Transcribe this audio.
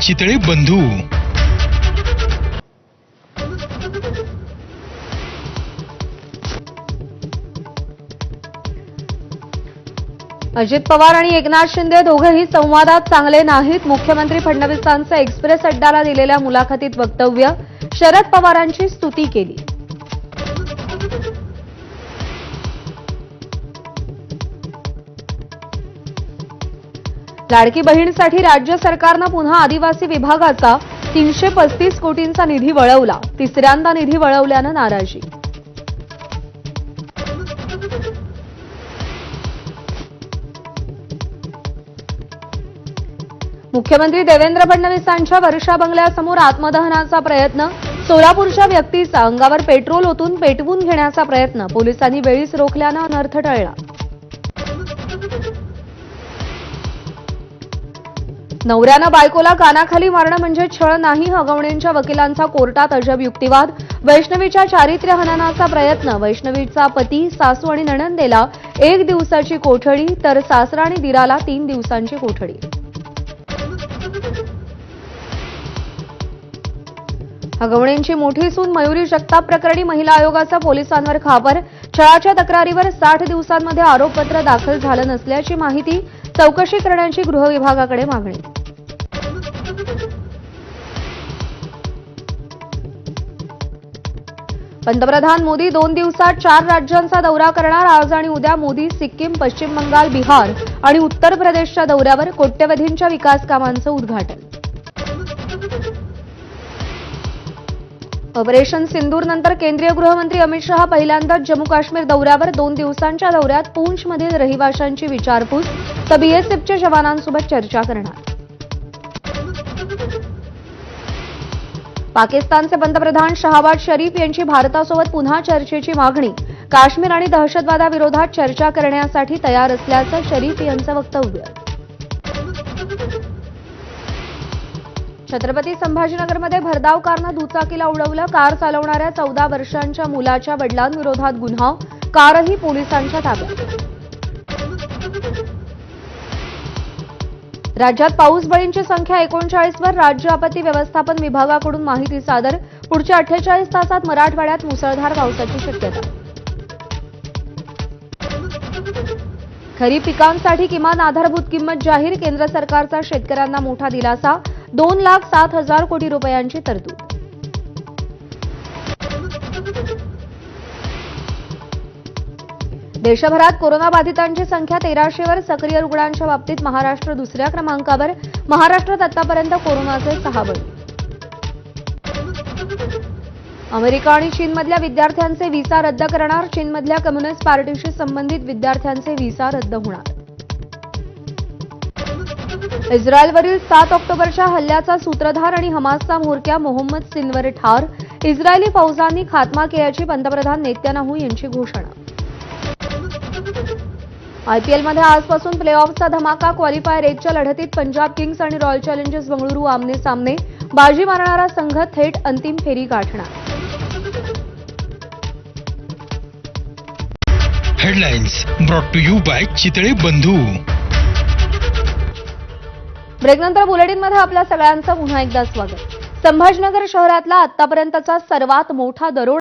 चितळे बंधू. अजित पवार आणि एकनाथ शिंदे दोघेही संवादात चांगले नाहीत. मुख्यमंत्री फडणवीसांचं एक्सप्रेस अड्डाला दिलेल्या मुलाखतीत वक्तव्य. शरद पवारांची स्तुती केली. लाडकी बहीणसाठी राज्य सरकारनं पुन्हा आदिवासी विभागाचा 335 कोटींचा निधी वळवला. तिसऱ्यांदा निधी वळवल्यानं नाराजी. मुख्यमंत्री देवेंद्र फडणवीसांच्या वर्षा बंगल्यासमोर आत्मदहनाचा प्रयत्न. सोलापूरच्या व्यक्तीचा अंगावर पेट्रोल ओतून पेटवून घेण्याचा प्रयत्न. पोलिसांनी वेळीच रोखल्यानं अनर्थ टळला. नवऱ्यानं बायकोला कानाखाली मारणं म्हणजे छळ नाही. हगवणेंच्या वकिलांचा कोर्टात अजब युक्तिवाद. वैष्णवीच्या चारित्र्य हननाचा प्रयत्न. वैष्णवीचा पती, सासू आणि नणंदेला 1 दिवसाची कोठडी तर सासरा आणि दिराला 3 दिवसांची कोठडी. हगवणेंची मोठी सून मयुरी जगताप प्रकरणी महिला आयोगाचा पोलिसांवर खापर. छळाच्या तक्रारीवर 60 दिवसांमध्ये आरोपपत्र दाखल झालं नसल्याची माहिती. चौकशी करण्याची गृह विभागाकडे मागणी. पंतप्रधान मोदी 2 दिवसात 4 राज्यांचा दौरा करणार. आज आणि उद्या मोदी सिक्कीम, पश्चिम बंगाल, बिहार आणि उत्तर प्रदेशच्या दौऱ्यावर. कोट्यवधींच्या विकास कामांचं उद्घाटन. ऑपरेशन सिंदूर नंतर केंद्रीय गृहमंत्री अमित शहा पहिल्यांदाच जम्मू काश्मीर दौऱ्यावर. 2 दिवसांच्या दौऱ्यात पूंछमधील रहिवाशांची विचारपूस तर बीएसएफच्या जवानांसोबत चर्चा करणार. पाकिस्तानचे पंतप्रधान शहबाज शरीफ यांची भारतासोबत पुन्हा चर्चेची मागणी. काश्मीर आणि दहशतवादाविरोधात चर्चा करण्यासाठी तयार असल्याचं शरीफ यांचं वक्तव्य. छत्रपती संभाजीनगरमध्ये भरधाव कारनं दुचाकीला उडवलं. कार चालवणाऱ्या 14 वर्षांच्या मुलाच्या वडिलांविरोधात गुन्हा. कारही पोलिसांच्या ताब्यात. राज्यात पाऊसबळींची संख्या 39 वर. राज्य आपत्ती व्यवस्थापन विभागाकडून माहिती सादर. पुढच्या 48 तासात मराठवाड्यात मुसळधार पावसाची शक्यता. खरीप पिकांसाठी किमान आधारभूत किंमत जाहीर. केंद्र सरकारचा शेतकऱ्यांना मोठा दिलासा. 2,07,000 कोटी रुपयांची तरतूद. देशभरात कोरोनाबाधितांची संख्या 1300 वर. सक्रिय रुग्णांच्या बाबतीत महाराष्ट्र दुसऱ्या क्रमांकावर. महाराष्ट्रात आतापर्यंत कोरोनाचे 6 बळी. अमेरिका आणि चीनमधल्या विद्यार्थ्यांचे व्हिसा रद्द करणार. चीनमधल्या कम्युनिस्ट पार्टीशी संबंधित विद्यार्थ्यांचे व्हिसा रद्द होणार. इस्रायलवरील 7 ऑक्टोबरच्या हल्ल्याचा सूत्रधार आणि हमासचा म्होरक्या मोहम्मद सिनवर ठार. इस्रायली फौजांनी खात्मा केल्याची पंतप्रधान नेत्यानाहू यांची घोषणा. आयपीएलमध्ये आजपासून प्लेऑफचा धमाका. क्वालिफायर 1च्या लढतीत पंजाब किंग्स आणि रॉयल चॅलेंजर्स बंगळुरू आमने सामने. बाजी मारणारा संघ थेट अंतिम फेरी गाठणार. Headlines brought to you by Chitale Bandhu. ब्रेकनंतर बुलेटिनमध्ये आपल्या सगळ्यांचं पुन्हा एकदा स्वागत. संभाजीनगर शहरातला आतापर्यंतचा सर्वात मोठा दरोडा